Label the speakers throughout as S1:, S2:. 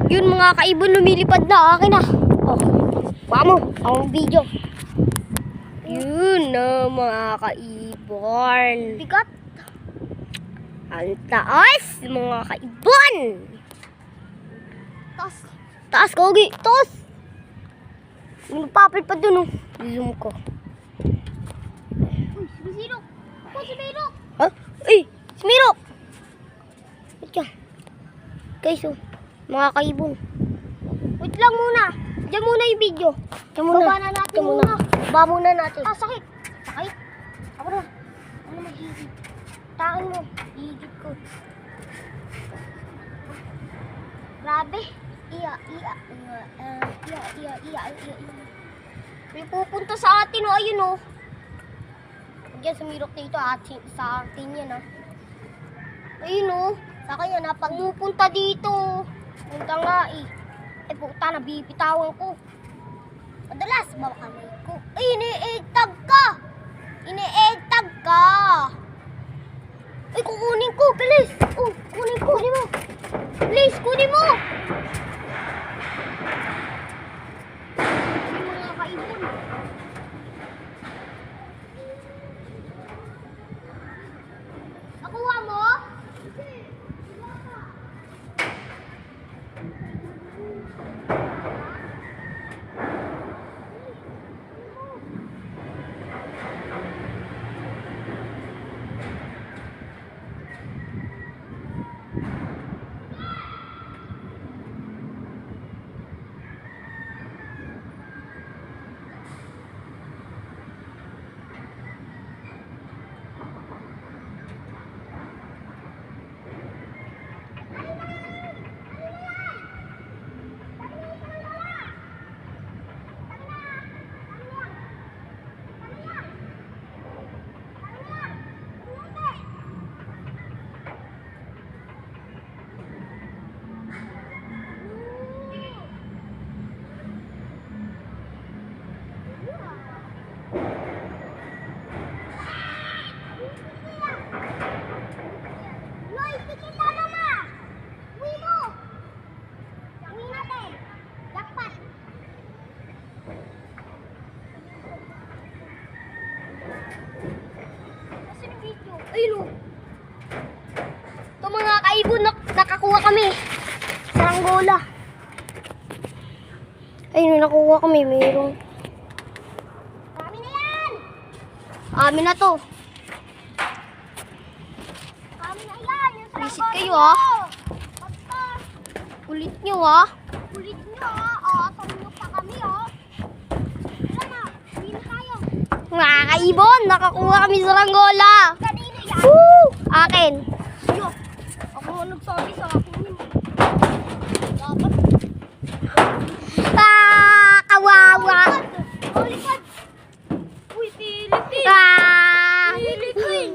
S1: Yun mga kaibon, lumilipad na. Akin na. Oh, mo, ang video. Yun na mga kaibon. Bigat. Ang taas mga kaibon. Taas. Taas, Kogi. Taas. Nagpapil pa dun, oh. Zoom ko.
S2: Uy, si Mirok. Ako si Mirok.
S1: Ha? Uy, si Mirok. Wait ka. Guys, oh. Mga kaibon. Wait lang muna. Diyan muna yung video. Diyan muna.
S2: Baba na natin muna.
S1: Baba muna natin.
S2: Ah, sakit. Sakit. Ako na. Ano mahigit? Taan mo. Higit ko. Grabe. Iya.
S1: May pupunta sa atin, oh. Ayun, oh. Diyan, sumirok dito sa atin yan, ah. Ayun, oh. Sa kanya, napagpupunta dito. Punta nga, eh. Eh, puta, nabibitawan ko. Madalas, makamay ko. Ay, ini-egtag ka! Ini-egtag ka! Ay, kukunin ko, bilis! Oh, kunin ko. Kunin mo. Bilis, kunin mo! Ay, mga kaibon. Nakuha mo? Ayun, oh. Ito mga kaibon, nakakuha kami. Saranggola. Ayun, nakuha kami. Mayroong.
S2: Kami na yan!
S1: Amin na to.
S2: Kami na yan! Yung
S1: Visit kayo, ah.
S2: Basta,
S1: Kulit nyo, ah.
S2: kulit nyo ah. Tumulog pa kami Wala na, hindi na tayo.
S1: Mga kaibon, nakakuha kami saranggola.
S2: Kanino yan?
S1: Woo! Akin.
S2: Yo, ako nagsabi sa akin. Dapat.
S1: Ah, kawawa.
S2: Lipad. Uy, Philippine.
S1: Ah,
S2: Philippine.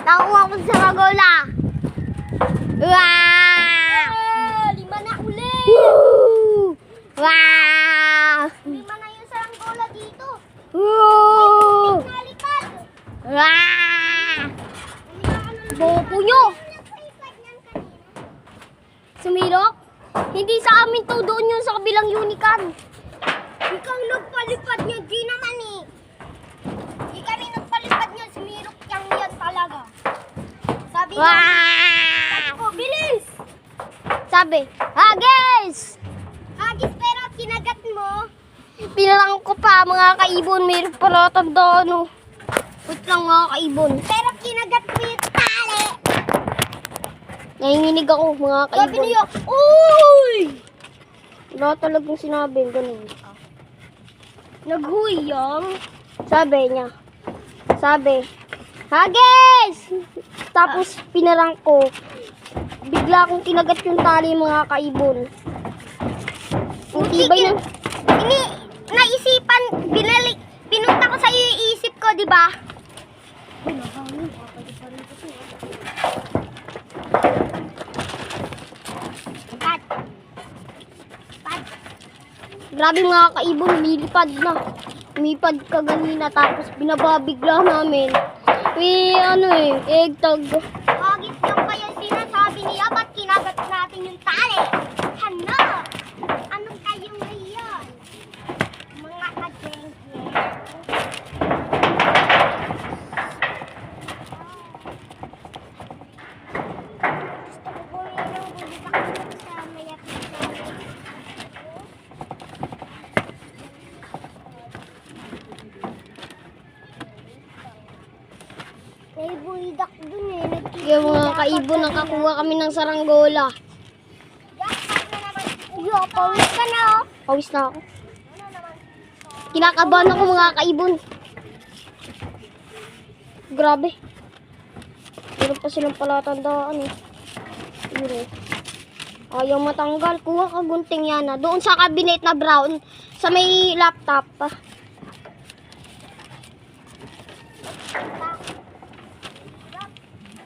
S1: nakuha ko sa saranggola. Wow!
S2: Lima na uli.
S1: Woo! Wow!
S2: Lima na yung saranggola dito.
S1: Woo!
S2: Nalipad.
S1: Wow! Bobo nyo! Sumilok? Hindi sa amin to, doon yun sa kabilang unikan.
S2: Ikaw nagpalipad niya, di naman Di kami nagpalipad niya, sumirok yan talaga. Sabi ko,
S1: Wow!
S2: bilis!
S1: Sabi, Hagis!
S2: Agis pero kinagat mo.
S1: Pinalang ko pa mga kaibon, mayroon pala tandaan oh. Wait lang mga kaibon.
S2: Pero kinagat mo yung tali.
S1: Nanginginig ako mga
S2: Sabi
S1: kaibon.
S2: niyo, uy!
S1: Wala talagang sinabi, ganun.
S2: Naghuyang.
S1: Sabi niya. Sabi, Hagis! Tapos pinarang ko. Bigla akong kinagat yung tali mga kaibon. Ang tibay ng...
S2: Naisipan, pinunta ko sa iyo yung isip ko, di ba? Pat.
S1: Grabe mga kaibon, lumilipad na. Lumipad ka ganina tapos binababigla namin. May egg tag.
S2: Hagis yung kaya sinasabi niya, ba't kinagat natin yung tali? Hana!
S1: kaibon, nakakuha kami ng saranggola.
S2: Yo, pawis ka na oh.
S1: Pawis na ako. Kinakabahan ako mga kaibon. Grabe. Meron pa silang palatandaan eh. Pero, ayaw matanggal. Kuha ka gunting yan ah. Doon sa cabinet na brown, sa may laptop.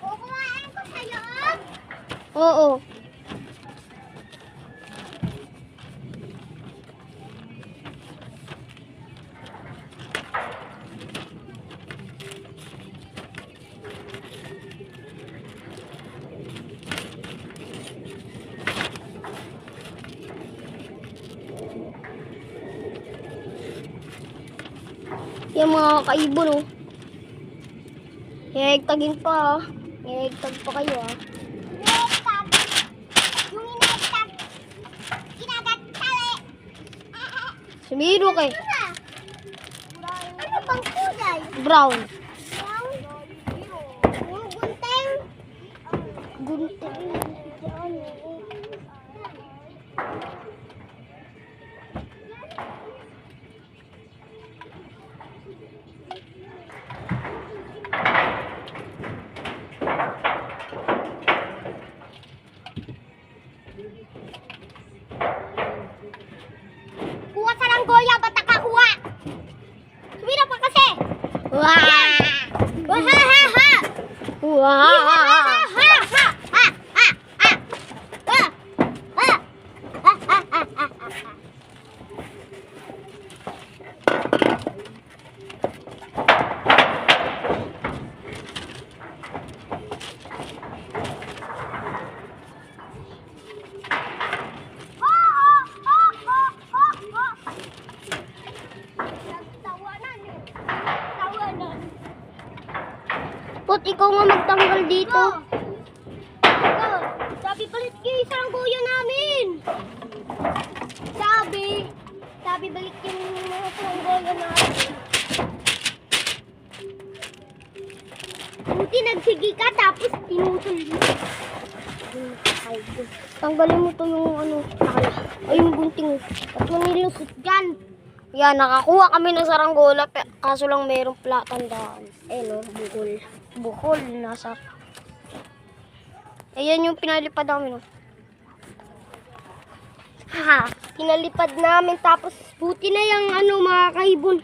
S2: Kukuhaan ko sa'yo.
S1: Oo. Yung mga kaibon oh. Hegtagin pa ah. Hegtag pa kayo ah.
S2: Inektab. Yung inektab. Kinagat tali.
S1: Sumirok eh.
S2: Ano bang kulay?
S1: Brown.
S2: Brown? Yung gunting?
S1: Gunting.
S2: Kuha sa langgoya, ba't nakakuha? Sumira pa kasi.
S1: Wah!
S2: Wahahaha!
S1: Wah! Put, ikaw nga magtanggal dito.
S2: Sabi balik yung isang kuya namin. Sabi balik yung mga saranggola namin. Buti nagsigi ka tapos pinutol mo.
S1: Tanggalin mo to yung ano. Ay, yung gunting.
S2: At manilusot dyan.
S1: Yan, nakakuha kami ng saranggola. Kaso lang mayroong platandaan. Eh no, bukol. Bukol, nasa. Ayan yung pinalipad namin. Oh.
S2: Ha, pinalipad namin tapos buti na yung ano mga kaibon.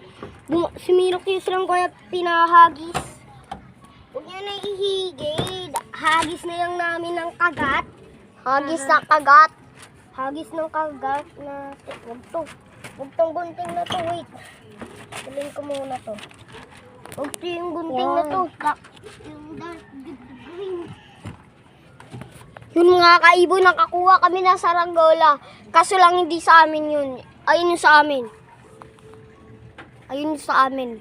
S2: Sumirok yung saranggola pinahagis. Huwag niya na ihigid. Hagis na yung namin ng kagat.
S1: Hagis na kagat.
S2: Hagis ng kagat na... Huwag to. Huwag tong gunting na to. Wait. Tuloy ko muna to. Huwag to yung gunting na to. Yung dark green.
S1: Yung mga kaibon, nakakuha kami ng saranggola. Kaso lang hindi sa amin yun. Ayun yung sa amin. Ayun yung sa amin.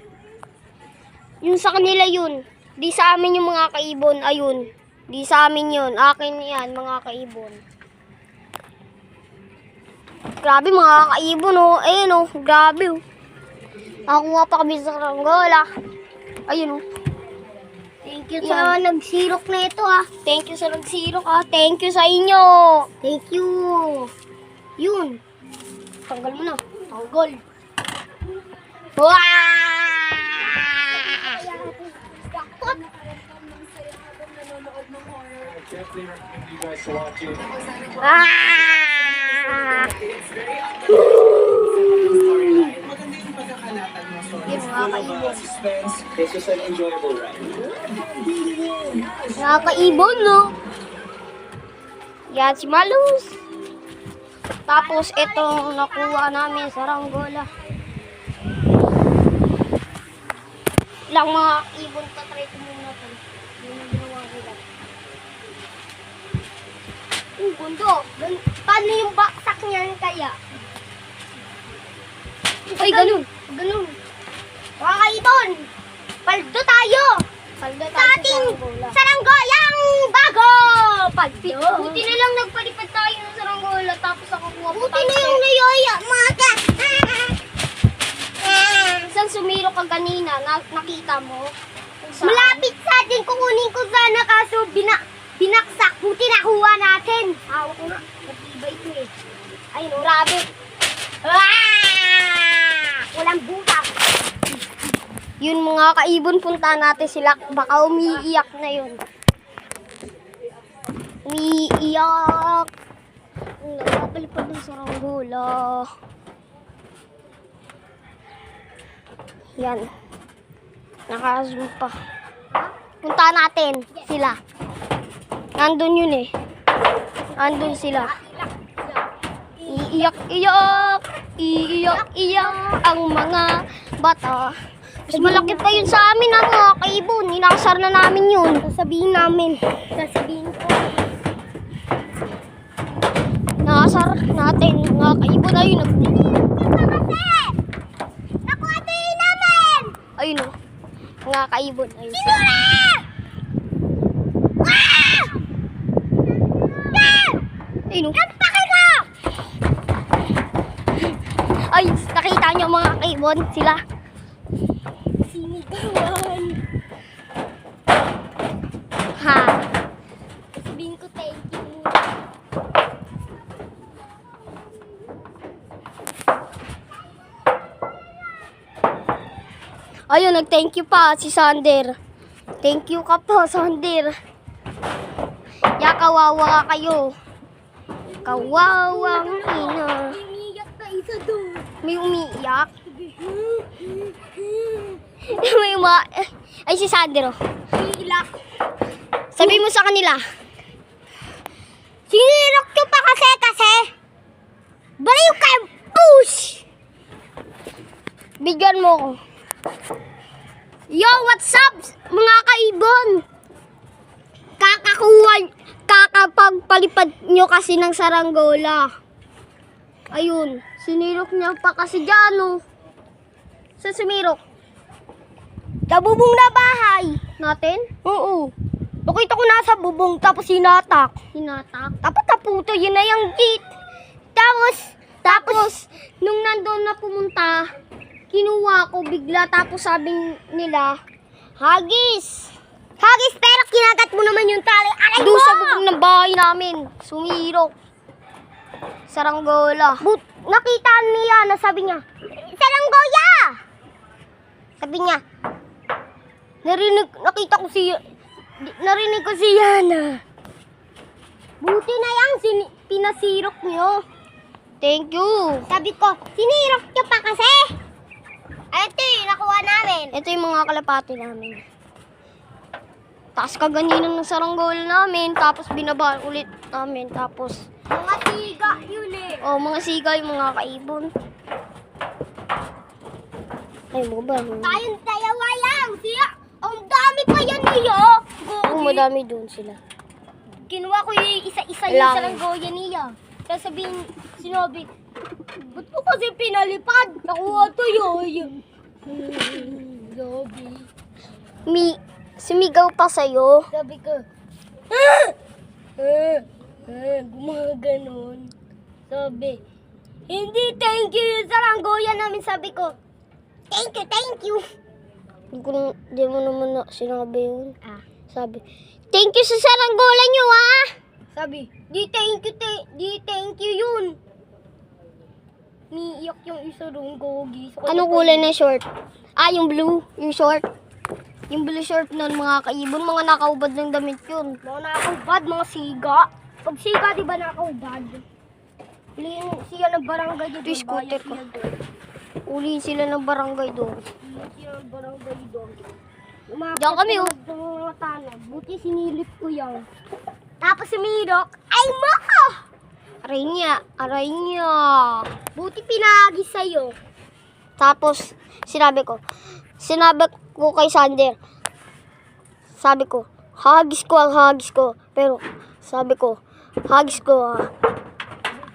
S1: Yung sa kanila yun. Di sa amin yung mga kaibon. Ayun. Di sa amin yun. Akin yan, mga kaibon. Grabe mga kaibon oh. Ayun oh. Grabe oh. Nakakuha pa kami sa saranggola. Ayun oh.
S2: Thank you sa nagsirok na ito ah.
S1: Thank you sa nagsirok ah. Thank you sa inyo.
S2: Thank you.
S1: Yun. Tanggal mo na. Tanggal. Wow!
S3: Definitely recommend you guys to watch it.
S1: Ah!
S3: Maganda yung pagkakalatan ng story.
S1: Yun, mga kaibon.
S3: Suspense. It's just an enjoyable ride.
S1: Nakakaibon, no? Yan si Malus. Tapos, itong nakuha namin sa saranggola. Ilang mga ibon tatry ko muna ito. Yun ang ginawa nila.
S2: Gundo. Paano yung baksak niyan kaya?
S1: Ay, ganun.
S2: Ganun. Mga kaibon. Paldo tayo.
S1: Palda
S2: Sa ating saranggolang bago. Paldo.
S1: Buti na lang nagpalipad tayo ng saranggola. Tapos ako kuha po
S2: Buti na yung nayoya, mga
S1: Saan sumiro ka kanina? Nakita mo? Kung saan?
S2: Malapit sa atin, kukunin ko sana kaso Pinaksak, buti nakuha natin. Hawak ko na. Matibay ito eh. Ayun, oh, rabbit. Walang butas.
S1: Yun mga kaibon, punta natin sila. Baka umiiyak na yun. Umiiyak. Napapalipad ng saranggola. Yan. Naka-zoom pa. Punta natin sila. Nandun yun eh. Nandun sila. Iiyak-iyak. Iiyak-iyak ang mga bata. Mas malaki pa yun sa amin ha mga kaibon. Inakasar na namin yun.
S2: Sasabihin namin. Sasabihin ko.
S1: Nakasar natin mga kaibon. Ayun o.
S2: Nakuha tayo namin!
S1: Ayun o. Mga kaibon. Ayun.
S2: Sinura!
S1: Ayun o.
S2: Nagpakay ka!
S1: Ay, nakita nyo mga kaibon. Sila.
S2: Sinigawan.
S1: Ha.
S2: Sabihin ko thank you.
S1: Ayun, nag-thank you pa si Sander. Thank you ka po, Sander. Ya, kawawa ka kayo. Kawawang ina.
S2: Umiyak na isa doon.
S1: May umiiyak. May Ay, si Sander oh.
S2: Umiiyak.
S1: Sabi mo sa kanila.
S2: Sinirok nyo pa kasi. Baliw kayo, push!
S1: Bigyan mo ko. Yo, what's up, mga kaibon? Kakapagpalipad nyo kasi ng saranggola. Ayun, sinirok niya pa kasi dyan, oh. Sa sumirok. Sa bubong na bahay. Natin? Oo. Nakita ko nasa bubong, tapos hinatak. Hinatak? Tapos taputo, yun na yung gate. Tapos, nung nandun na pumunta, kinuha ko bigla, tapos sabi nila, Hagis!
S2: Hagis, pero kinagat mo naman yung tali. Aray mo!
S1: Doon sa bubong ng bahay namin, sumirok. Saranggola.
S2: Nakita niya na sabi niya, Saranggoya!
S1: Sabi niya, narinig ko si Yana.
S2: Buti na yan, pinasirok niyo.
S1: Thank you.
S2: Sabi ko, sinirok niyo pa kasi. Ito yung nakuha namin.
S1: Ito yung mga kalapati namin. Tapos kaganinan ng saranggola namin, tapos binaba ulit namin, tapos
S2: Mga siga yun eh.
S1: oh, mga siga yung mga kaibon. Ay, mo ba?
S2: Tayong dalawa lang. Siya, ang dami pa yan niyo.
S1: Oo, madami doon sila.
S2: Kinuha ko yung isa-isa yung
S1: Lang.
S2: saranggoya niya. Kaya sinabi, ba't mo kasi pinalipad? Nakuha to yun. Sabi.
S1: Sumigaw pa sa'yo.
S2: Sabi ko, gumaganon. Sabi, hindi thank you yung saranggoya namin. Sabi ko, thank you.
S1: Di mo naman na sinabi yun.
S2: Ah.
S1: Sabi, thank you sa saranggola nyo, ha?
S2: Sabi, di thank you yun. Niiyak yung isa doon, gogi. So,
S1: Anong kulay na short? Ah, yung blue. Yung short. Yung blue short nun, mga kaibon. Mga nakaubad ng damit yun.
S2: Mga nakaubad, mga siga. Pag siga, di ba nakaubad? Huliin siya ng barangay doon.
S1: Ito yung scooter ko. Ulihin sila ng barangay doon.
S2: Huliin siya ng barangay doon.
S1: Diyan kami, oh.
S2: Mga tanong. Buti sinilip ko yan. Tapos sumirok, ay mako!
S1: Aray niya.
S2: Buti pinahagis sa'yo.
S1: Tapos, sinabi ko kay Sander, sabi ko, hagis ko. Pero, sabi ko, hagis ko,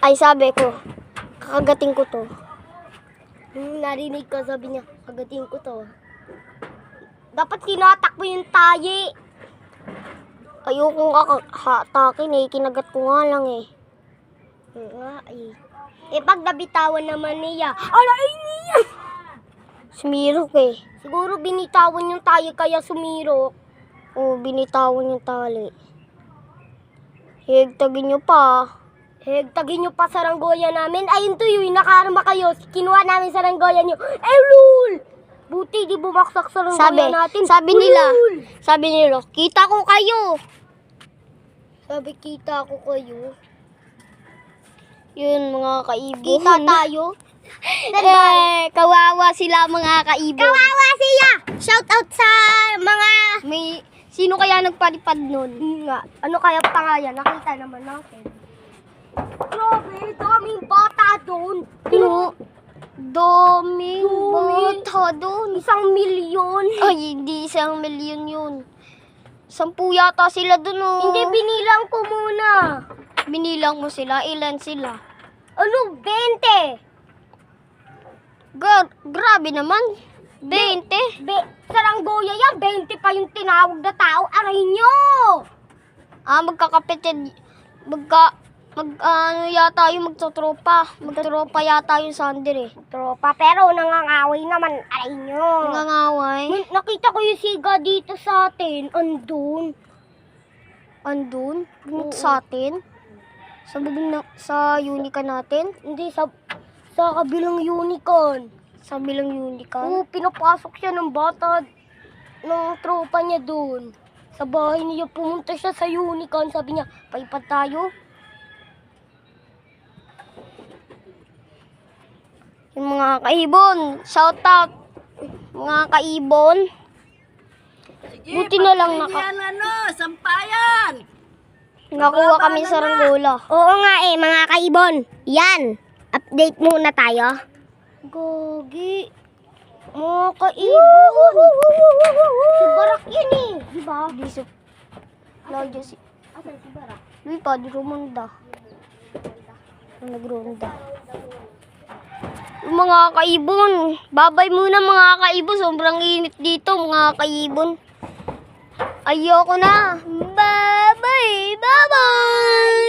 S1: ay sabi ko, kakagating ko to.
S2: Narinig ko, sabi niya, kagating ko to. Dapat tinatak mo yung tayi.
S1: Ayokong hatakin eh, kinagat ko nga lang eh.
S2: Pag nabitawan naman niya, aray niya!
S1: Sumirok eh.
S2: Siguro binitawan yung tayo kaya sumirok.
S1: Oo, binitawan yung tali. Higtagin nyo pa.
S2: Tagin nyo pa saranggoya namin. Ayun to yung nakarama kayo. Kinuha namin saranggoya nyo. Lul! Buti di bumaksak saranggoya natin.
S1: Sabi nila, kita ko kayo.
S2: Sabi kita ko kayo.
S1: Yun, mga kaibon.
S2: Kita tayo.
S1: Kawawa sila mga kaibon.
S2: Kawawa siya! Shout out sa mga...
S1: Sino kaya nagpalipad nun?
S2: Nga, ano kaya pangalan? Nakita naman natin. Grabe, daming bata doon.
S1: Daming bata doon.
S2: 1 milyon.
S1: Ay, hindi 1 milyon yun. 10 yata sila doon, oh.
S2: Hindi, binilang ko muna.
S1: Binilang mo sila? Ilan sila?
S2: Ano, 20?
S1: Grabe naman. 20?
S2: Saranggoya yan, 20 pa yung tinawag na tao. Aray nyo!
S1: Magkakapitid. Ano yata yung magtotropa. Magtropa yata yung Sander eh.
S2: Tropa, pero nangangaway naman. Aray nyo.
S1: Nangangaway.
S2: Nakita ko yung siga dito sa atin. Andun.
S1: Andun? Sa atin? Sa Unica natin?
S2: Hindi, sa kabilang unicorn.
S1: Sa bilang Unica?
S2: Oo, pinapasok siya ng bata ng tropa niya doon. Sa bahay niya, pumunta siya sa unicorn. Sabi niya, paipad tayo.
S1: Yung mga kaibon, shout out. Mga kaibon. Buti na lang
S4: sampayan!
S1: nakuha kami sa Ranggola.
S2: Oo nga mga kaibon. Yan, update muna tayo.
S1: Gogi.
S2: Mga kaibon. Si Barak yun eh. Diba?
S1: Di si Claudia si...
S2: Asan si Barak?
S1: Luy pa, di rumanda. Nagronda. Mga kaibon. Babay muna mga kaibon. Sobrang init dito mga kaibon. Ayoko na. Bye-bye. Bye-bye.